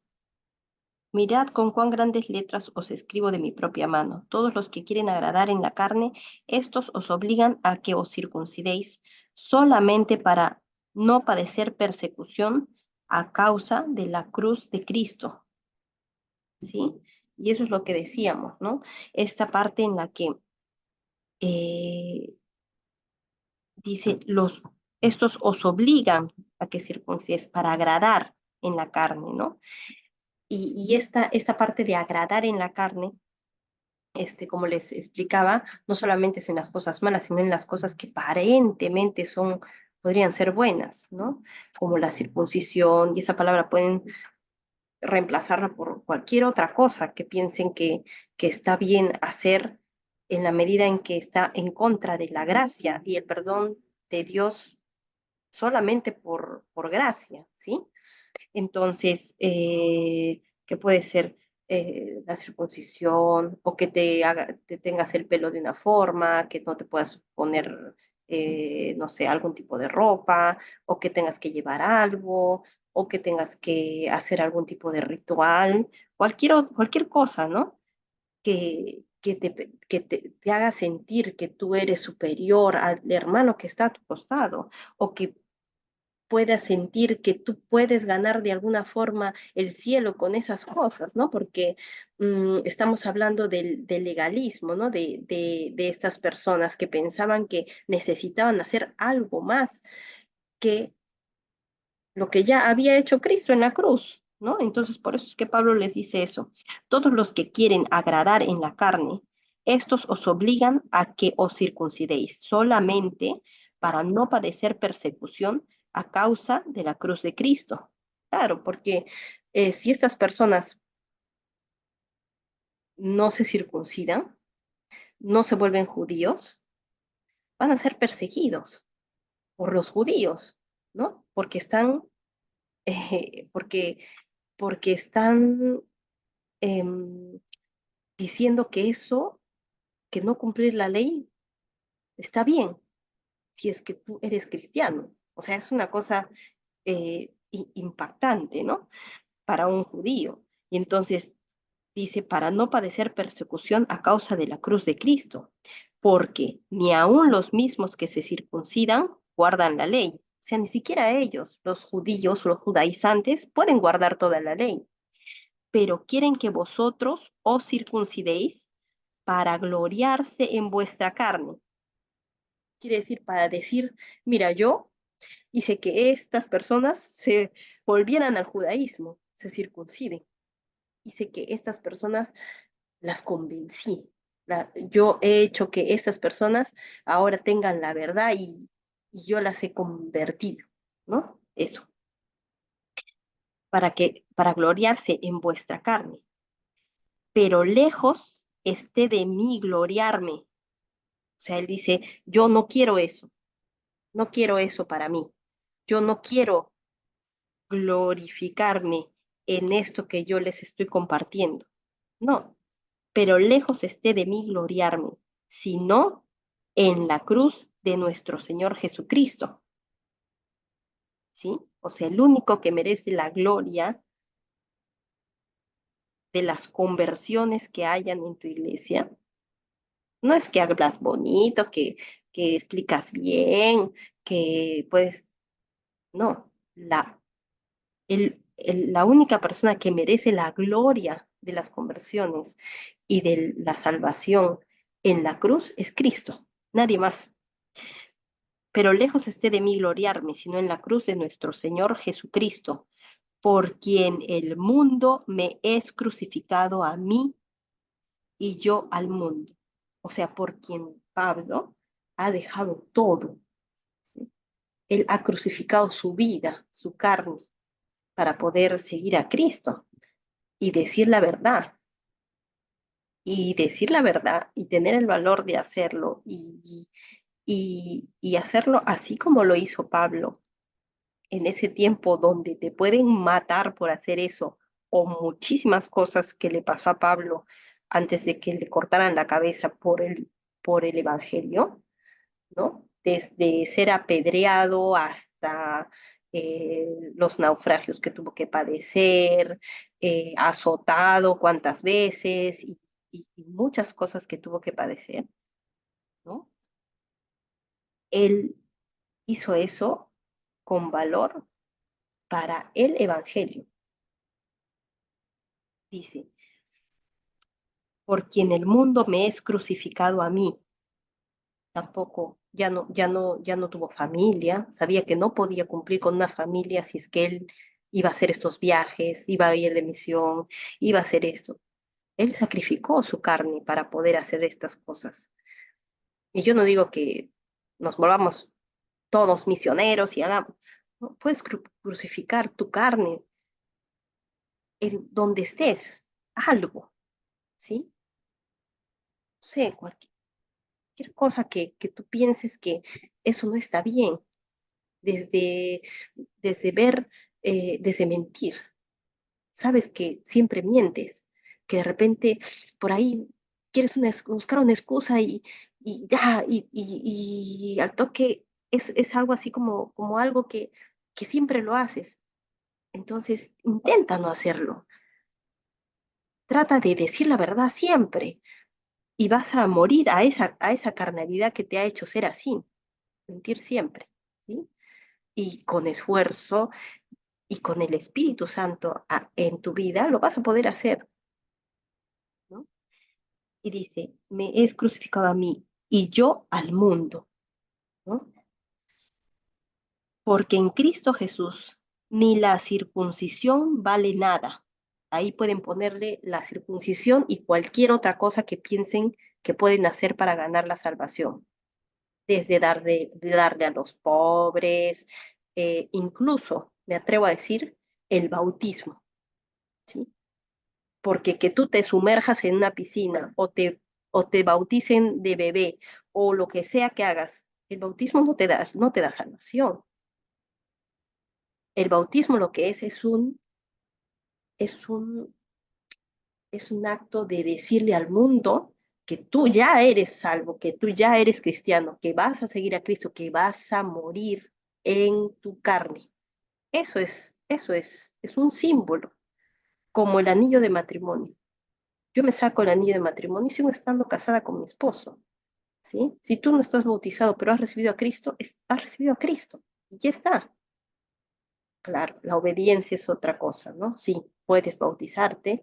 A: mirad con cuán grandes letras os escribo de mi propia mano. Todos los que quieren agradar en la carne, estos os obligan a que os circuncidéis solamente para no padecer persecución a causa de la cruz de Cristo, ¿sí? Y eso es lo que decíamos, ¿no? Esta parte en la que eh, dice, estos os obligan a que circuncides para agradar en la carne, ¿no? Y esta parte de agradar en la carne, como les explicaba, no solamente es en las cosas malas, sino en las cosas que aparentemente podrían ser buenas, ¿no? Como la circuncisión, y esa palabra pueden reemplazarla por cualquier otra cosa que piensen que está bien hacer en la medida en que está en contra de la gracia y el perdón de Dios solamente por gracia, ¿sí? Entonces, que puede ser la circuncisión o que te tengas el pelo de una forma, que no te puedas poner, no sé, algún tipo de ropa, o que tengas que llevar algo, o que tengas que hacer algún tipo de ritual, cualquier cosa, ¿no? Que te haga sentir que tú eres superior al hermano que está a tu costado, o que puedas sentir que tú puedes ganar de alguna forma el cielo con esas cosas, ¿no? Porque estamos hablando del legalismo, ¿no? De estas personas que pensaban que necesitaban hacer algo más que lo que ya había hecho Cristo en la cruz, ¿no? Entonces, por eso es que Pablo les dice eso. Todos los que quieren agradar en la carne, estos os obligan a que os circuncidéis solamente para no padecer persecución a causa de la cruz de Cristo. Claro, porque si estas personas no se circuncidan, no se vuelven judíos, van a ser perseguidos por los judíos, ¿no? Porque, porque están em, diciendo que eso, que no cumplir la ley, está bien, si es que tú eres cristiano. O sea, es una cosa impactante, ¿no? Para un judío. Y entonces dice, para no padecer persecución a causa de la cruz de Cristo, porque ni aun los mismos que se circuncidan guardan la ley. O sea, ni siquiera ellos, los judíos, los judaizantes, pueden guardar toda la ley, pero quieren que vosotros os circuncidéis para gloriarse en vuestra carne. Quiere decir, para decir, mira, yo hice que estas personas se volvieran al judaísmo, se circunciden. Hice que estas personas las convencí. Yo he hecho que estas personas ahora tengan la verdad y yo las he convertido, ¿no? Eso, para gloriarse en vuestra carne. Pero lejos esté de mí gloriarme. O sea, él dice, yo no quiero eso, no quiero eso para mí. Yo no quiero glorificarme en esto que yo les estoy compartiendo. No, pero lejos esté de mí gloriarme, sino en la cruz de nuestro Señor Jesucristo, ¿sí? O sea, el único que merece la gloria de las conversiones que hayan en tu iglesia, no es que hablas bonito, que explicas bien, que puedes, no, la única persona que merece la gloria de las conversiones y de la salvación en la cruz es Cristo, nadie más. Pero lejos esté de mí gloriarme, sino en la cruz de nuestro Señor Jesucristo, por quien el mundo me es crucificado a mí y yo al mundo. O sea, por quien Pablo ha dejado todo. ¿Sí? Él ha crucificado su vida, su carne, para poder seguir a Cristo y decir la verdad. Y decir la verdad y tener el valor de hacerlo y hacerlo así como lo hizo Pablo en ese tiempo donde te pueden matar por hacer eso, o muchísimas cosas que le pasó a Pablo antes de que le cortaran la cabeza por el Evangelio, ¿no? Desde ser apedreado hasta los naufragios que tuvo que padecer, azotado cuántas veces y muchas cosas que tuvo que padecer, ¿no? Él hizo eso con valor para el Evangelio. Dice, por quien el mundo me es crucificado a mí. Tampoco, ya no tuvo familia, sabía que no podía cumplir con una familia si es que él iba a hacer estos viajes, iba a ir de misión, iba a hacer esto. Él sacrificó su carne para poder hacer estas cosas. Y yo no digo que nos volvamos todos misioneros y hagamos, no, puedes crucificar tu carne en donde estés, algo, ¿sí? No sé, cualquier cosa que tú pienses que eso no está bien, desde, desde ver, desde mentir. Sabes que siempre mientes, que de repente por ahí quieres buscar una excusa y ya, y al toque es algo así como algo que siempre lo haces. Entonces, intenta no hacerlo. Trata de decir la verdad siempre y vas a morir a esa carnalidad que te ha hecho ser así, mentir siempre, ¿sí? Y con esfuerzo y con el Espíritu Santo en tu vida lo vas a poder hacer, ¿no? Y dice, me es crucificado a mí y yo al mundo, ¿no? Porque en Cristo Jesús ni la circuncisión vale nada. Ahí pueden ponerle la circuncisión y cualquier otra cosa que piensen que pueden hacer para ganar la salvación, desde darle a los pobres, incluso, me atrevo a decir, el bautismo, ¿sí? porque que tú te sumerjas en una piscina o te bauticen de bebé o lo que sea que hagas, el bautismo no te da salvación. El bautismo lo que es un, es un acto de decirle al mundo que tú ya eres salvo, que tú ya eres cristiano, que vas a seguir a Cristo, que vas a morir en tu carne. Es un símbolo, como el anillo de matrimonio. Yo me saco el anillo de matrimonio y sigo estando casada con mi esposo, ¿sí? Si tú no estás bautizado, pero has recibido a Cristo, has recibido a Cristo. Y ya está. Claro, la obediencia es otra cosa, ¿no? Sí, puedes bautizarte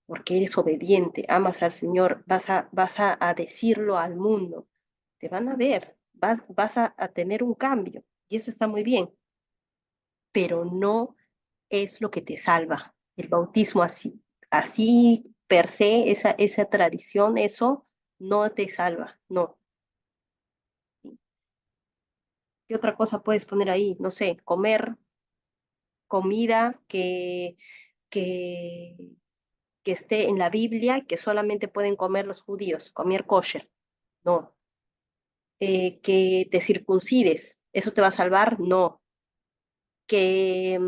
A: porque eres obediente, amas al Señor, a decirlo al mundo, te van a ver, a tener un cambio y eso está muy bien, pero no es lo que te salva. El bautismo así per se, esa tradición, eso no te salva, no. ¿Qué otra cosa puedes poner ahí? No sé, comer comida que, que esté en la Biblia, que solamente pueden comer los judíos, comer kosher. No. Que te circuncides, ¿eso te va a salvar? No. Que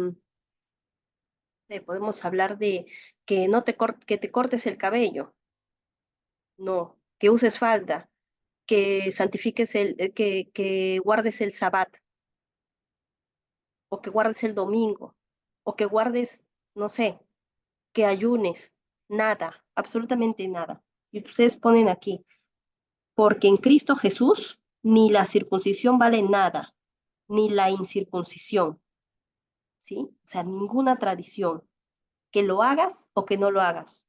A: podemos hablar de que no que te cortes el cabello, no. Que uses falda, que santifiques que guardes el sabbat, o que guardes el domingo, o que guardes, no sé, que ayunes, nada, absolutamente nada. Y ustedes ponen aquí, porque en Cristo Jesús ni la circuncisión vale nada, ni la incircuncisión, ¿sí? O sea, ninguna tradición, que lo hagas o que no lo hagas.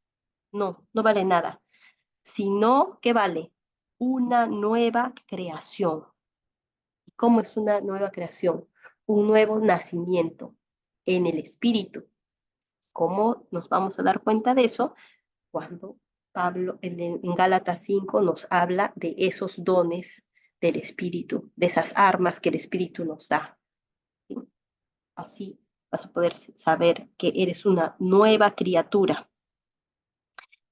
A: No, no vale nada. Sino que vale una nueva creación. ¿Y cómo es una nueva creación? Un nuevo nacimiento en el espíritu. ¿Cómo nos vamos a dar cuenta de eso? Cuando Pablo en Gálatas 5 nos habla de esos dones del espíritu, de esas armas que el espíritu nos da. ¿Sí? Así vas a poder saber que eres una nueva criatura.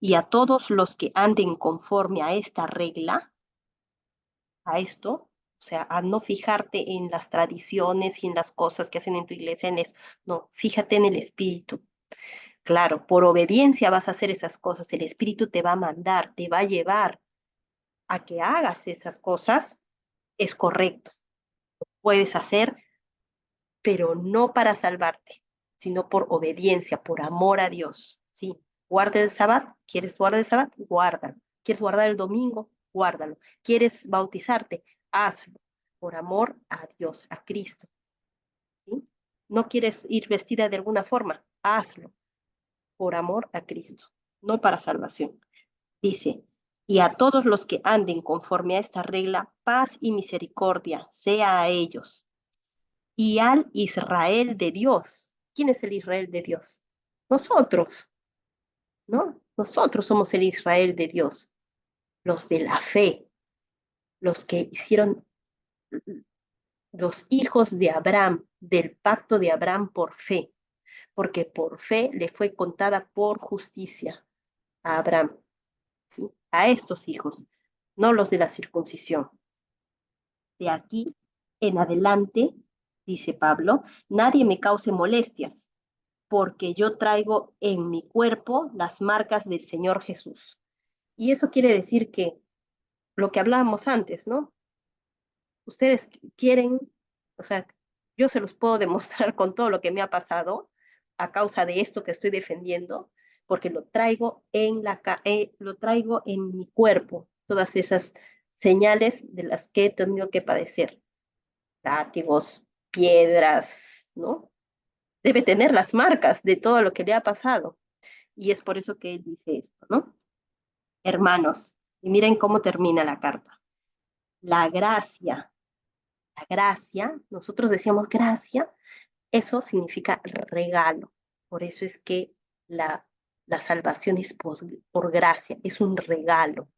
A: Y a todos los que anden conforme a esta regla, a esto, o sea, a no fijarte en las tradiciones y en las cosas que hacen en tu iglesia, no, fíjate en el espíritu. Claro, por obediencia vas a hacer esas cosas, el espíritu te va a mandar, te va a llevar a que hagas esas cosas, es correcto, puedes hacer, pero no para salvarte, sino por obediencia, por amor a Dios, ¿sí? Guarda el sábado, ¿quieres guardar el sábado? Guárdalo. ¿Quieres guardar el domingo? Guárdalo. ¿Quieres bautizarte? Hazlo, por amor a Dios, a Cristo, ¿sí? ¿No quieres ir vestida de alguna forma? Hazlo, por amor a Cristo, no para salvación. Dice, y a todos los que anden conforme a esta regla, paz y misericordia sea a ellos y al Israel de Dios. ¿Quién es el Israel de Dios? Nosotros, ¿no? Nosotros somos el Israel de Dios, los de la fe, los que hicieron los hijos de Abraham, del pacto de Abraham por fe, porque por fe le fue contada por justicia a Abraham, ¿sí? A estos hijos, no los de la circuncisión. De aquí en adelante, dice Pablo, nadie me cause molestias, porque yo traigo en mi cuerpo las marcas del Señor Jesús. Y eso quiere decir que lo que hablábamos antes, ¿no? Ustedes quieren, o sea, yo se los puedo demostrar con todo lo que me ha pasado a causa de esto que estoy defendiendo, porque lo traigo en mi cuerpo, todas esas señales de las que he tenido que padecer, látigos, piedras, ¿no? Debe tener las marcas de todo lo que le ha pasado. Y es por eso que él dice esto, ¿no? Hermanos, y miren cómo termina la carta. La gracia, la gracia, nosotros decíamos gracia, eso significa regalo. Por eso es que la, la salvación es por gracia, es un regalo.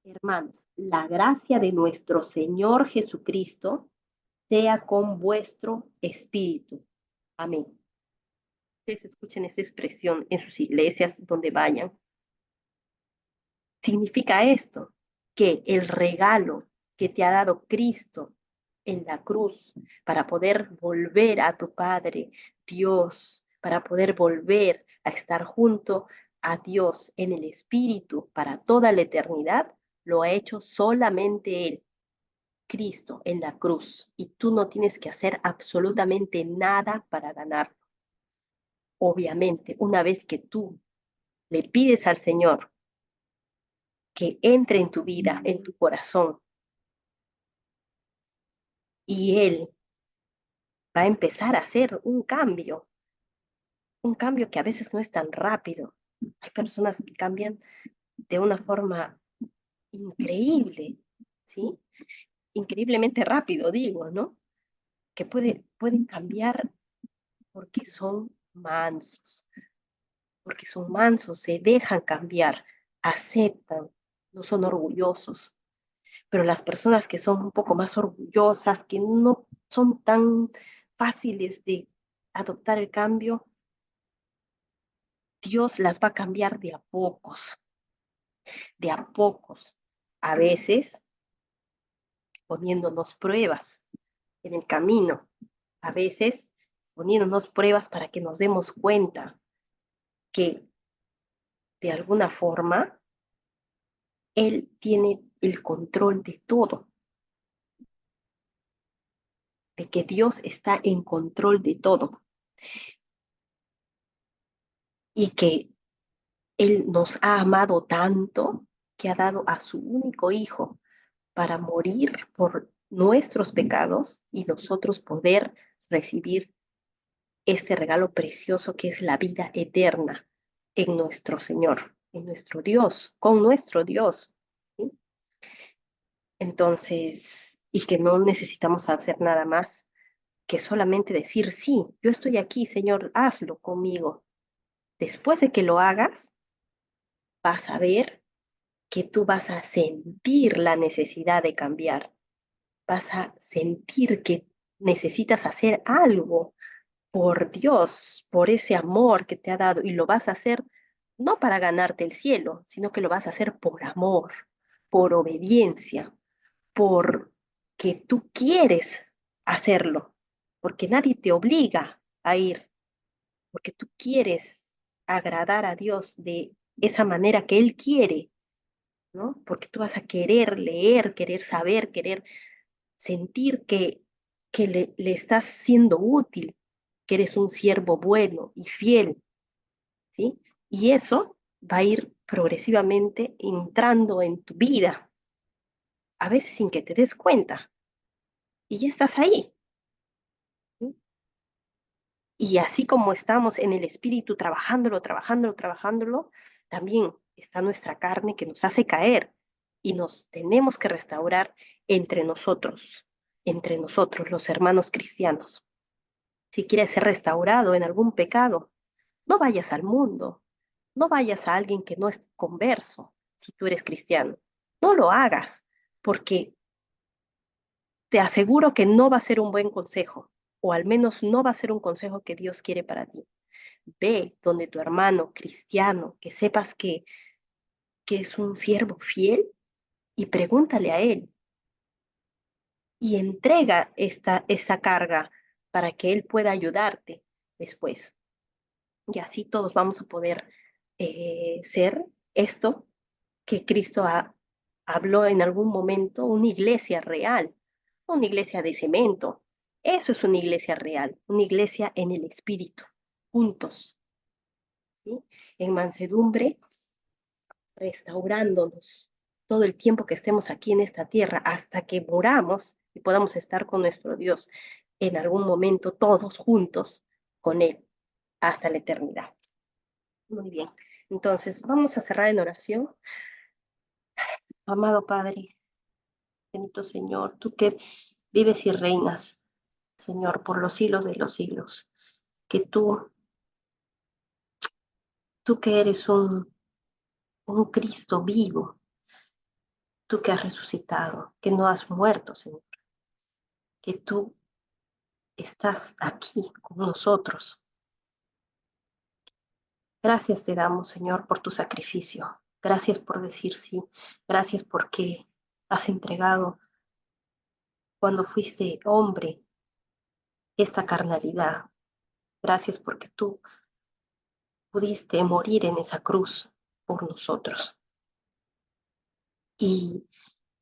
A: Hermanos, la gracia de nuestro Señor Jesucristo sea con vuestro espíritu. Amén. ustedes escuchen esa expresión en sus iglesias donde vayan. Significa esto, que el regalo que te ha dado Cristo en la cruz para poder volver a tu Padre, Dios, para poder volver a estar junto a Dios en el Espíritu para toda la eternidad, lo ha hecho solamente Él, Cristo, en la cruz. Y tú no tienes que hacer absolutamente nada para ganarlo. Obviamente, una vez que tú le pides al Señor que entre en tu vida, en tu corazón, y Él va a empezar a hacer un cambio que a veces no es tan rápido. Hay personas que cambian de una forma increíble, ¿sí? Increíblemente rápido, digo, ¿no? Que pueden cambiar porque porque son mansos, se dejan cambiar, aceptan, no son orgullosos. Pero las personas que son un poco más orgullosas, que no son tan fáciles de adoptar el cambio, Dios las va a cambiar de a pocos, a veces poniéndonos pruebas en el camino, a veces poniéndonos pruebas para que nos demos cuenta que de alguna forma Él tiene el control de todo, de que Dios está en control de todo y que Él nos ha amado tanto que ha dado a su único hijo para morir por nuestros pecados y nosotros poder recibir este regalo precioso que es la vida eterna en nuestro Señor, en nuestro Dios, con nuestro Dios. ¿Sí? Entonces, y que no necesitamos hacer nada más que solamente decir, sí, yo estoy aquí, Señor, hazlo conmigo. Después de que lo hagas, vas a ver que tú vas a sentir la necesidad de cambiar, vas a sentir que necesitas hacer algo por Dios, por ese amor que te ha dado, y lo vas a hacer no para ganarte el cielo, sino que lo vas a hacer por amor, por obediencia, por que tú quieres hacerlo, porque nadie te obliga a ir, porque tú quieres agradar a Dios de esa manera que Él quiere, ¿no? Porque tú vas a querer leer, querer saber, querer sentir que le estás siendo útil, que eres un siervo bueno y fiel, ¿sí? Y eso va a ir progresivamente entrando en tu vida, a veces sin que te des cuenta, y ya estás ahí, ¿sí? Y así como estamos en el espíritu trabajándolo, trabajándolo, trabajándolo, también está nuestra carne que nos hace caer y nos tenemos que restaurar entre nosotros, los hermanos cristianos. Si quieres ser restaurado en algún pecado, no vayas al mundo, no vayas a alguien que no es converso, si tú eres cristiano. No lo hagas, porque te aseguro que no va a ser un buen consejo, o al menos no va a ser un consejo que Dios quiere para ti. Ve donde tu hermano cristiano, que sepas que es un siervo fiel, y pregúntale a él, y entrega esta carga para que él pueda ayudarte después. Y así todos vamos a poder ser esto que habló en algún momento, una iglesia real, una iglesia de cemento. Eso es una iglesia real, una iglesia en el espíritu, juntos, ¿sí? En mansedumbre, restaurándonos todo el tiempo que estemos aquí en esta tierra hasta que muramos y podamos estar con nuestro Dios en algún momento todos juntos con Él hasta la eternidad. Muy bien. Entonces, vamos a cerrar en oración. Amado Padre, bendito Señor, tú que vives y reinas, Señor, por los siglos de los siglos, que tú que eres un Cristo vivo, tú que has resucitado, que no has muerto, Señor, que tú estás aquí con nosotros, Gracias te damos, Señor, por tu sacrificio. Gracias por decir sí. Gracias porque has entregado cuando fuiste hombre esta carnalidad. Gracias porque tú pudiste morir en esa cruz por nosotros. Y,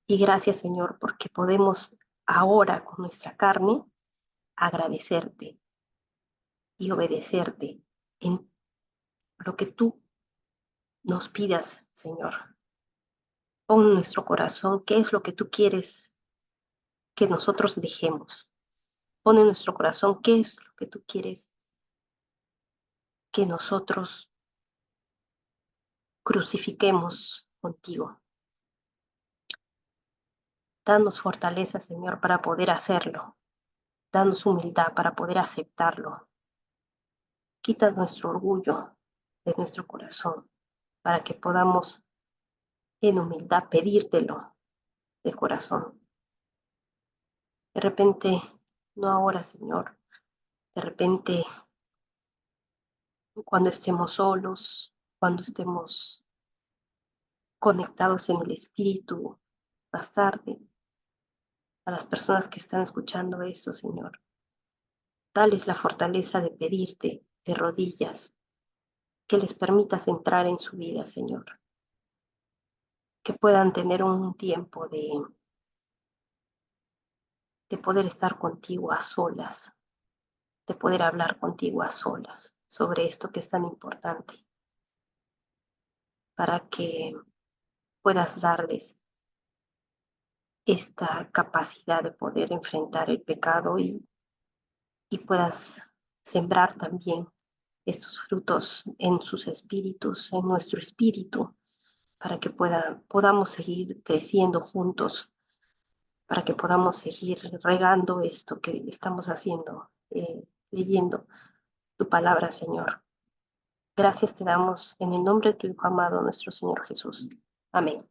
A: y gracias, Señor, porque podemos ahora con nuestra carne agradecerte y obedecerte en lo que tú nos pidas, Señor. Pon en nuestro corazón qué es lo que tú quieres que nosotros dejemos. Pon en nuestro corazón qué es lo que tú quieres que nosotros crucifiquemos contigo. Danos fortaleza, Señor, para poder hacerlo. Danos humildad para poder aceptarlo. Quita nuestro orgullo de nuestro corazón para que podamos en humildad pedírtelo de corazón. De repente, no ahora, Señor, de repente cuando estemos solos, cuando estemos conectados en el Espíritu, más tarde, a las personas que están escuchando esto, Señor, dales la fortaleza de pedirte de rodillas, que les permitas entrar en su vida, Señor, que puedan tener un tiempo de poder estar contigo a solas, de poder hablar contigo a solas sobre esto que es tan importante, para que puedas darles esta capacidad de poder enfrentar el pecado y puedas sembrar también estos frutos en sus espíritus, en nuestro espíritu, para que podamos seguir creciendo juntos, para que podamos seguir regando esto que estamos haciendo, leyendo tu palabra, Señor. Gracias te damos en el nombre de tu Hijo amado, nuestro Señor Jesús. Amén.